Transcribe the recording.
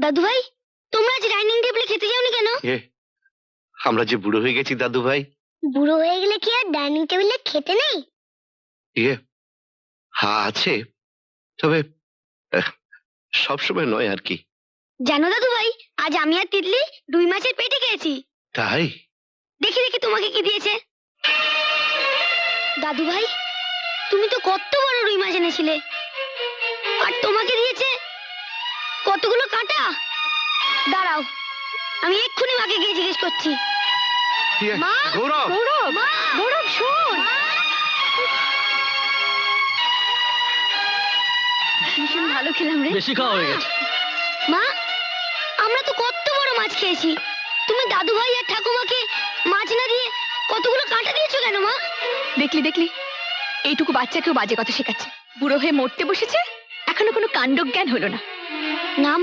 দাদু ভাই, তোমরা আজ ডাইনিং টেবিলে খেতে যাওনি কেন? আমরা যে বুড়ো হয়ে গেছি দাদু ভাই। বুড়ো হয়ে গেলে কি আর ডাইনিং টেবিলে খেতে নেই? হ্যাঁ আছে, তবে সবসময় নয় আর কি। জানো দাদু ভাই, আজ আমি আর তিতলি রুই মাছের পেটে খেয়েছি। তাই? দেখি দেখি তোমাকে কি দিয়েছে। দাদু ভাই, তুমি তো কত বড় রুই মাছ এনেছিলে, আর তোমাকে দিয়েছে কতগুলো কাঁটা। দাঁড়াও, আমি এক্ষুনি মাকে গিয়ে জিজ্ঞেস করছি। মা, গৌরব, মা, গৌরব শোন। ভীষণ ভালো খেলাম রে। বেশি খাওয়া হয়ে গেছে। মা, আমরা তো কত বড় মাছ খেয়েছি, তুমি দাদু ভাই আর ঠাকুমাকে মাছ না দিয়ে কতগুলো কাঁটা দিয়েছো কেন মা? দেখলি দেখলি, এইটুকু বাচ্চাকেও বাজে কথা শেখাচ্ছে। বুড়ো হয়ে মরতে বসেছে, এখনো কোনো কাণ্ডজ্ঞান হলো না। না